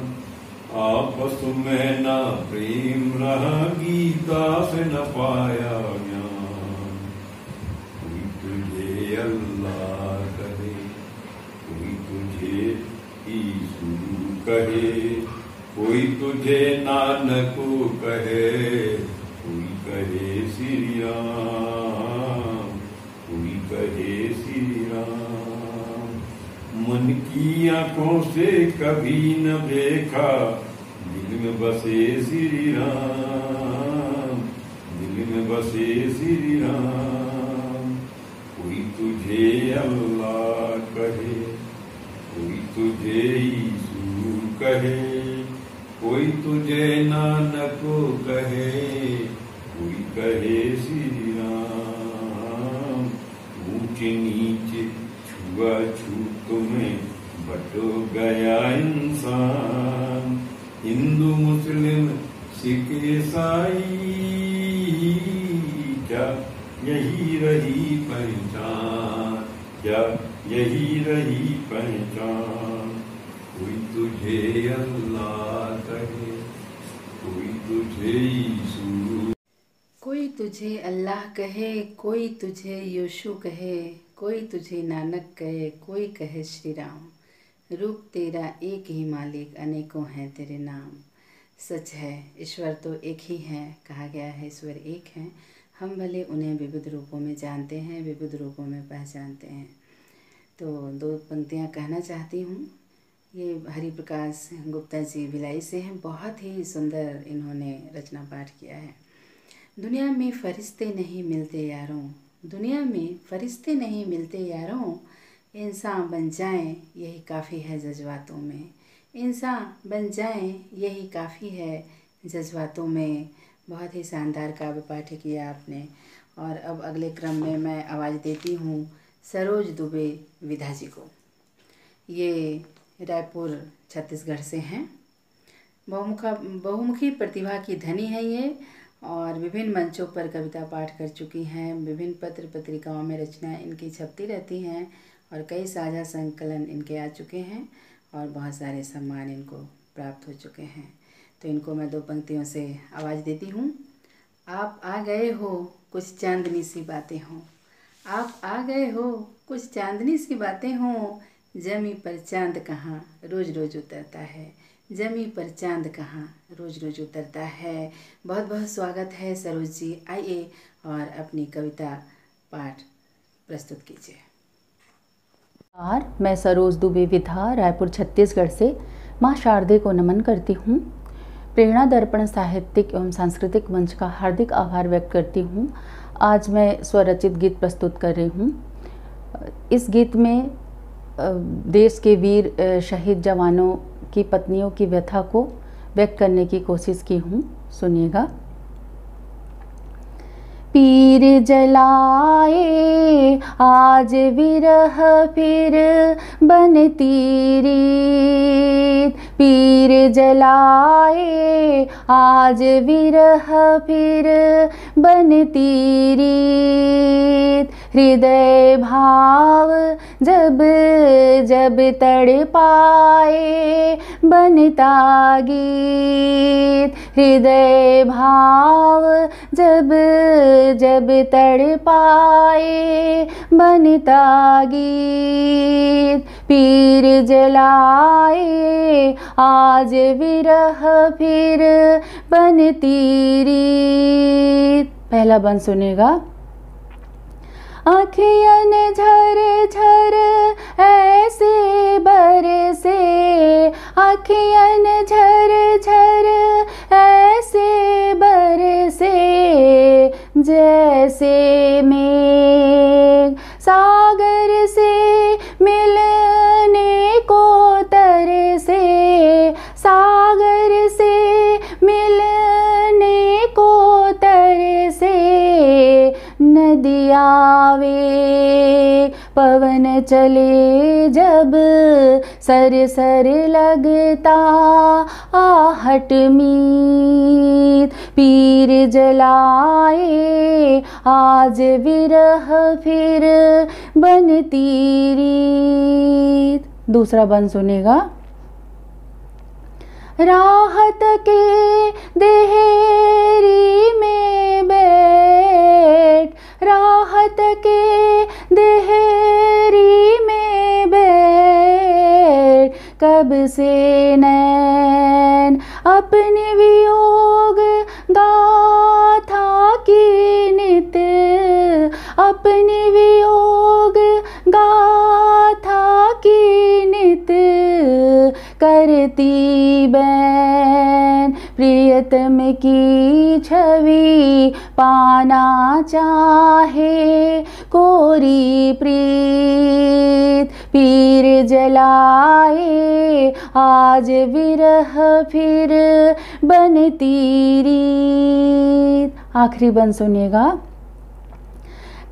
आपस में न प्रेम रहा, गीता से न पाया ज्ञान। कोई तुझे अल्लाह कहे, कोई तुझे यीशु कहे, कोई तुझे नानक कहे, कोई कहे श्री राम, कोई कहे श्री राम। मन की आंखों से कभी न देखा, दिल में बसे श्री राम, दिल में बसे श्री राम। कोई तुझे अल्लाह कहे, कोई तुझे यीशु कहे, कोई तुझे नानक कहे, कोई कहे श्री राम। ऊंच नीच छुआछूत में बट गया इंसान, हिंदू मुस्लिम सिख ईसाई, क्या यही रही पहचान, क्या यही रही पहचान। कोई तुझे अल्लाह कहे, कोई तुझे यीशु, कोई तुझे अल्लाह कहे, कोई तुझे यीशु कहे, कोई तुझे नानक कहे, कोई कहे श्री राम। रूप तेरा एक ही मालिक, अनेकों हैं तेरे नाम। सच है, ईश्वर तो एक ही है, कहा गया है ईश्वर एक है। हम भले उन्हें विविध रूपों में जानते हैं, विविध रूपों में पहचानते हैं। तो दो पंक्तियाँ कहना चाहती हूँ। ये हरि प्रकाश गुप्ता जी भिलाई से हैं, बहुत ही सुंदर इन्होंने रचना पाठ किया है। दुनिया में फरिश्ते नहीं मिलते यारों, दुनिया में फरिश्ते नहीं मिलते यारों, इंसान बन जाएं यही काफ़ी है जज्बातों में, इंसान बन जाएं यही काफ़ी है जज्बातों में। बहुत ही शानदार काव्य पाठ किया आपने। और अब अगले क्रम में मैं आवाज़ देती हूँ सरोज दुबे विधा जी को। ये रायपुर छत्तीसगढ़ से हैं। बहुमुखी प्रतिभा की धनी है ये, और विभिन्न मंचों पर कविता पाठ कर चुकी हैं। विभिन्न पत्र पत्रिकाओं में रचनाएं इनकी छपती रहती हैं और कई साझा संकलन इनके आ चुके हैं और बहुत सारे सम्मान इनको प्राप्त हो चुके हैं। तो इनको मैं दो पंक्तियों से आवाज़ देती हूँ। आप आ गए हो कुछ चांदनी सी बातें हों, आप आ गए हो कुछ चांदनी सी बातें हों, जमी पर चांद कहाँ रोज रोज उतरता है, जमी पर चांद कहाँ रोज रोज उतरता है। बहुत बहुत स्वागत है सरोज जी, आइए और अपनी कविता पाठ प्रस्तुत कीजिए। मैं सरोज दुबे विधा रायपुर छत्तीसगढ़ से माँ शारदे को नमन करती हूँ। प्रेरणा दर्पण साहित्यिक एवं सांस्कृतिक मंच का हार्दिक आभार व्यक्त करती हूँ। आज मैं स्वरचित गीत प्रस्तुत कर रही हूँ। इस गीत में देश के वीर शहीद जवानों की पत्नियों की व्यथा को व्यक्त करने की कोशिश की हूँ। सुनिएगा। पीर जलाए आज विरह फिर बनती रीत, पीर जलाए आज विरह फिर बनती रीत, हृदय भाव जब जब तड़पाए बनता गीत, हृदय भाव जब जब तड़पाए बनता गीत, पीर जलाए आज विरह फिर बनती रीत। पहला बंद सुनेगा। आँखियन झर झर ऐसे बरसे, आँखियन झर झर ऐसे बरसे, जैसे मेघ सागर से मिलने को तरसे, सागर से मिलने को तरसे, नदिया वे पवन चले जब सर सर लगता आहट मीत, पीर जलाए आज विरह फिर बनती रीत। दूसरा बंद सुनेगा। राहत के देहरी में बैठ, राहत के देहरी में बैठ, कब से नैन अपने वियोग गाथा की नित, अपने वियोग गाथा की नित, करती बैन प्रियतम की छवि पाना चाहे कोरी प्रीत, पीर जलाए आज विरह फिर बनती रीत। आखिरी बंद सुनिएगा।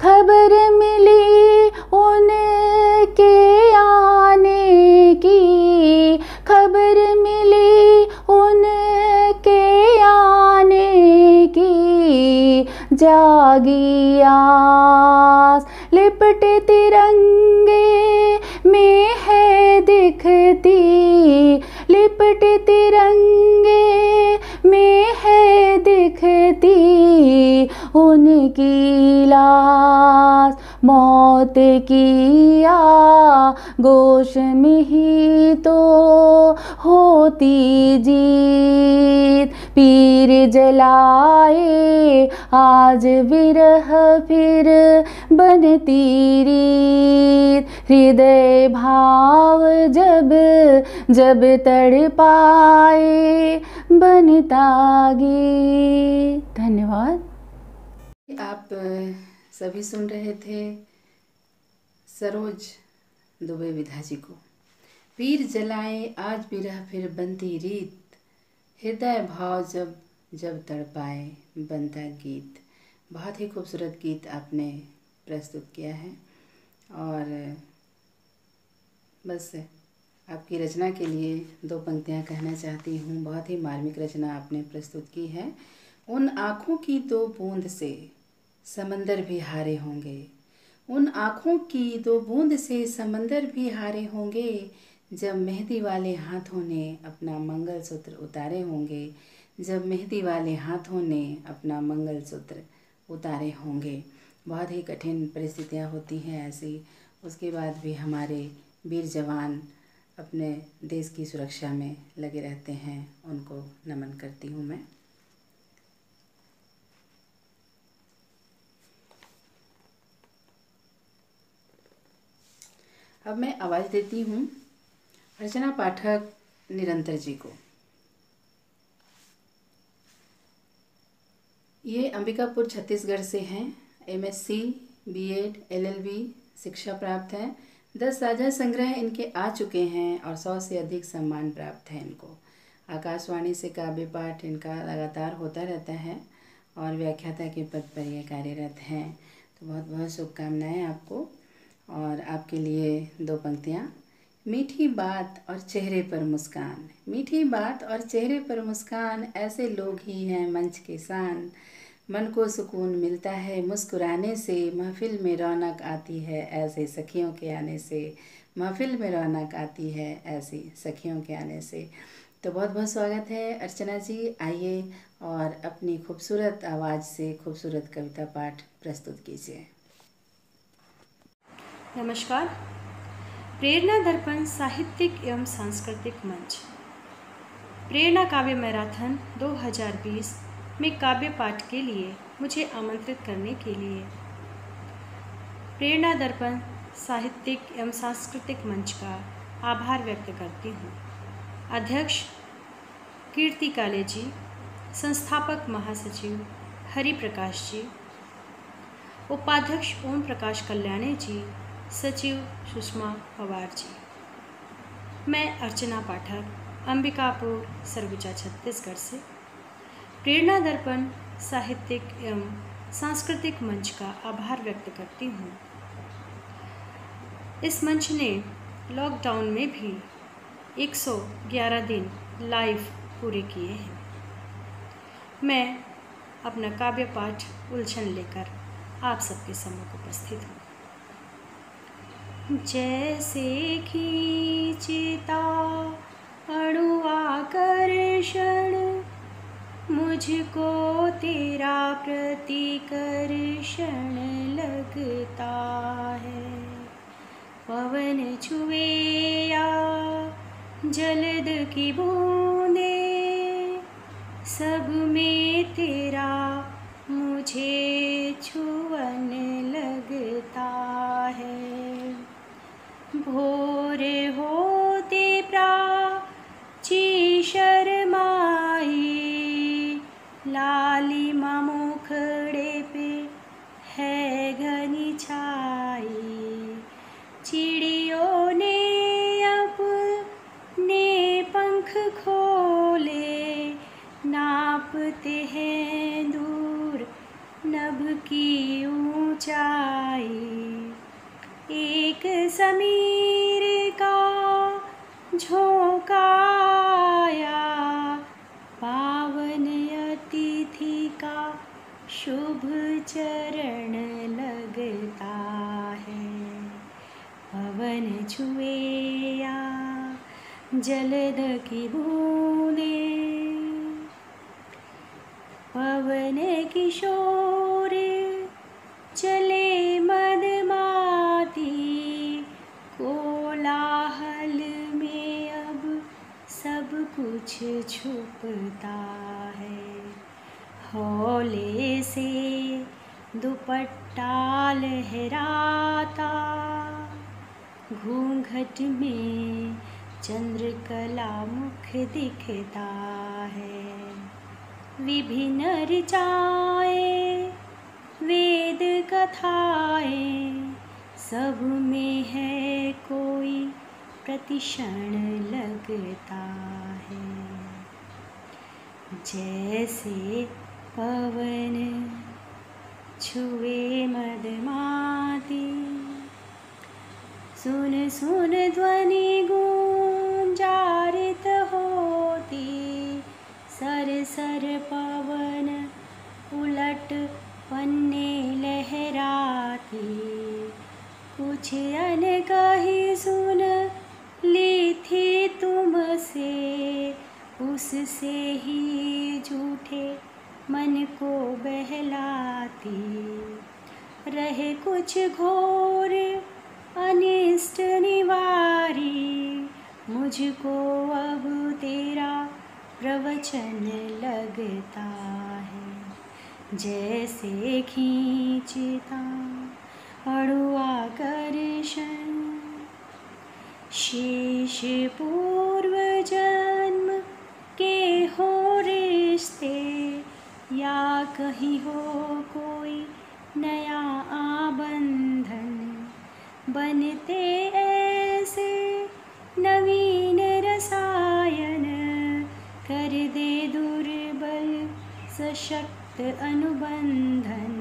खबर मिली उनके आने की, खबर मिली उनके आने की, जागी आस लिपटे तिरंगे में है दिखती, लिपटे तिरंगे में है दिखती, उनकी लाश मौत की आगोश में ही तो होती जीत, पीर जलाए आज विरह फिर बनती रीत, हृदय भाव जब जब तड़पाए बनता गीत। धन्यवाद। आप सभी सुन रहे थे सरोज दुबे विधा जी को। पीर जलाए आज विरह फिर बनती रीत, हृदय भाव जब जब तड़पाए बनता गीत। बहुत ही खूबसूरत गीत आपने प्रस्तुत किया है और बस आपकी रचना के लिए दो पंक्तियां कहना चाहती हूँ। बहुत ही मार्मिक रचना आपने प्रस्तुत की है। उन आँखों की दो बूंद से समंदर भी हारे होंगे, उन आँखों की दो बूंद से समंदर भी हारे होंगे, जब मेहंदी वाले हाथों ने अपना मंगलसूत्र उतारे होंगे, जब मेहंदी वाले हाथों ने अपना मंगलसूत्र उतारे होंगे। बहुत ही कठिन परिस्थितियाँ होती हैं ऐसी, उसके बाद भी हमारे वीर जवान अपने देश की सुरक्षा में लगे रहते हैं, उनको नमन करती हूँ मैं। अब मैं आवाज़ देती हूँ अर्चना पाठक निरंतर जी को। ये अंबिकापुर छत्तीसगढ़ से हैं। MSc, B.Ed, LLB शिक्षा प्राप्त है। 10 साझा संग्रह इनके आ चुके हैं और 100 से अधिक सम्मान प्राप्त है इनको। आकाशवाणी से काव्य पाठ इनका लगातार होता रहता है और व्याख्याता के पद पर ये कार्यरत हैं। तो बहुत बहुत शुभकामनाएं आपको। और आपके लिए 2 पंक्तियाँ। मीठी बात और चेहरे पर मुस्कान, मीठी बात और चेहरे पर मुस्कान, ऐसे लोग ही हैं मंच के शान। मन को सुकून मिलता है मुस्कुराने से, महफिल में रौनक आती है ऐसे सखियों के आने से, महफिल में रौनक आती है ऐसी सखियों के आने से। तो बहुत बहुत स्वागत है अर्चना जी। आइए और अपनी खूबसूरत आवाज़ से खूबसूरत कविता पाठ प्रस्तुत कीजिए। नमस्कार। प्रेरणा दर्पण साहित्यिक एवं सांस्कृतिक मंच प्रेरणा काव्य मैराथन 2020 में काव्य पाठ के लिए मुझे आमंत्रित करने के लिए प्रेरणा दर्पण साहित्यिक एवं सांस्कृतिक मंच का आभार व्यक्त करती हूँ। अध्यक्ष कीर्ति काले जी, संस्थापक महासचिव हरि प्रकाश जी, उपाध्यक्ष ओम प्रकाश कल्याणी जी, सचिव सुषमा पवार जी। मैं अर्चना पाठक अंबिकापुर सरगुजा छत्तीसगढ़ से प्रेरणा दर्पण साहित्यिक एवं सांस्कृतिक मंच का आभार व्यक्त करती हूँ। इस मंच ने लॉकडाउन में भी 111 दिन लाइव पूरे किए हैं। मैं अपना काव्य पाठ उलझन लेकर आप सबके सम्मुख उपस्थित हूँ। जैसे खींचता अणुआकर्षण मुझको तेरा प्रतिकर्षण लगता है, पवन छुए या जलद की बूंदे, सब में तेरा मुझे छुअन लगता है। भोर होते प्राची शर्माई, लालिमा मुखड़े पे है घनी छाई, चिड़ियों ने अपने पंख खोले, नापते हैं दूर नभ की ऊंचाई। एक समीर का झोंका आया, पावन अतिथि का शुभ चरण लगता है, पवन छुए या जलद की बूंदे, पवन किशोर चले मदमाती, कोलाहल में अब सब कुछ छुपता है। हौले से दुपट्टा लहराता, घूंघट में चंद्रकला मुख दिखता है। विभिन्न ऋचाएं वेद कथाएं, सब में है कोई प्रतिक्षण लगता है। जैसे पवन छुए मदमाती, सुन सुन ध्वनि गूंजारित होती, सर सर पवन उलट पन्ने लहराती, कुछ अनकही सुन ली थी तुमसे, उससे ही झूठे मन को बहलाती, रहे कुछ घोर अनिष्ट निवारी, मुझको अब तेरा प्रवचन लगता है। जैसे खींचता अणुआकर्षण शेष पूर्व जन्म के हो रिश्ते, या कहीं हो कोई नया आबंधन, बनते ऐसे नवीन रसायन, कर दे दुर्बल सशक्त अनुबंधन।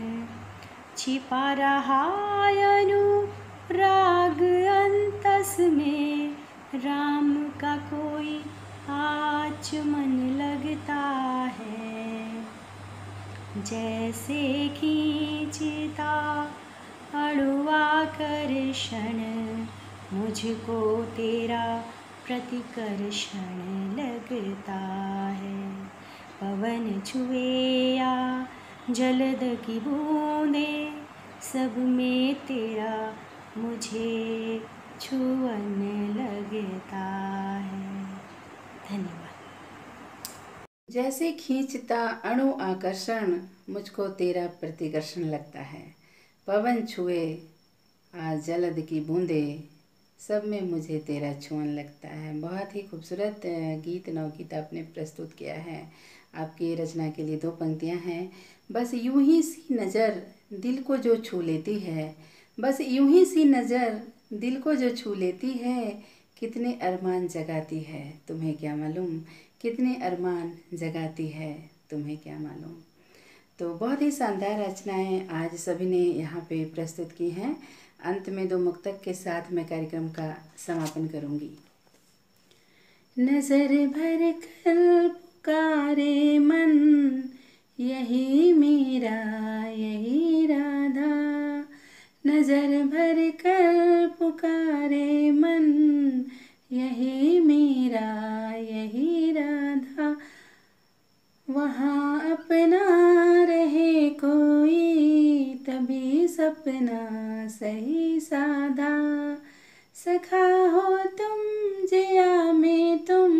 छिपा रहा अनुराग अंतस में, राम का कोई आचमन लगता है। जैसे खींचता अणुआकर्षण, मुझको तेरा प्रतिकर्षण लगता है। पवन छुए या जलद की बूंदे, सब में तेरा मुझे छुअन लगता है। धन्यवाद। जैसे खींचता अणु आकर्षण, मुझको तेरा प्रतिकर्षण लगता है। पवन छुए आज जलद की बूंदे, सब में मुझे तेरा छुअन लगता है। बहुत ही खूबसूरत गीत नवगीत आपने प्रस्तुत किया है। आपकी रचना के लिए 2 पंक्तियां हैं। बस यूं ही सी नज़र दिल को जो छू लेती है, बस यूं ही सी नज़र दिल को जो छू लेती है, कितने अरमान जगाती है तुम्हें क्या मालूम, कितने अरमान जगाती है तुम्हें क्या मालूम। तो बहुत ही शानदार रचनाएं आज सभी ने यहाँ पे प्रस्तुत की हैं। अंत में 2 मुक्तक के साथ मैं कार्यक्रम का समापन करूँगी। नजर भर कर पुकारे मन, यही मेरा यही राधा। नजर भर कर पुकारे मन, यही मेरा यही राधा। वहाँ अपना रहे कोई, तभी सपना सही साधा। सखा हो तुम जिया में तुम,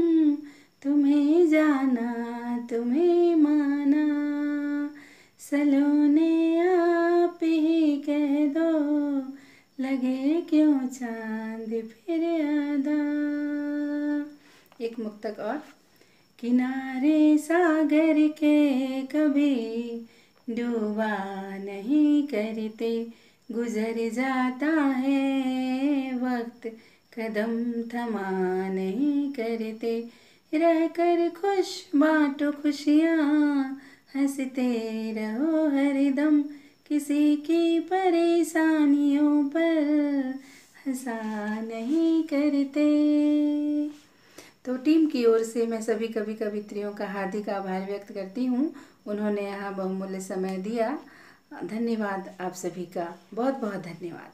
तुम्हें जाना तुम्हें माना। सलोने आप ही कह दो, लगे क्यों चांद फिर आधा। एक मुक्तक और। किनारे सागर के कभी डूबा नहीं करते, गुजर जाता है वक्त कदम थमा नहीं करते। रह कर खुश बांटो खुशियाँ, हंसते रहो हरदम, किसी की परेशानियों पर हंसा नहीं करते। तो टीम की ओर से मैं सभी कवि कवित्रियों का हार्दिक आभार व्यक्त करती हूँ। उन्होंने यहाँ बहुमूल्य समय दिया। धन्यवाद आप सभी का, बहुत बहुत धन्यवाद।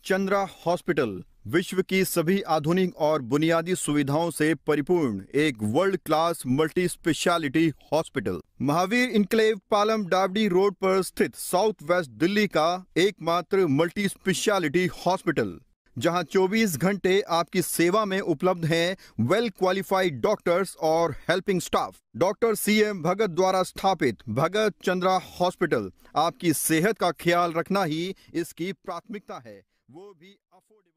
चंद्रा हॉस्पिटल विश्व की सभी आधुनिक और बुनियादी सुविधाओं से परिपूर्ण एक world class multi speciality hospital, Mahavir enclave Palam डावडी रोड पर स्थित साउथ वेस्ट दिल्ली का एकमात्र मल्टी स्पेशलिटी हॉस्पिटल, जहां 24 घंटे आपकी सेवा में उपलब्ध हैं वेल क्वालिफाइड डॉक्टर्स और हेल्पिंग स्टाफ। डॉक्टर CM भगत द्वारा स्थापित भगत चंद्रा हॉस्पिटल आपकी सेहत का ख्याल रखना ही इसकी प्राथमिकता है, वो भी अफोर्डेबल।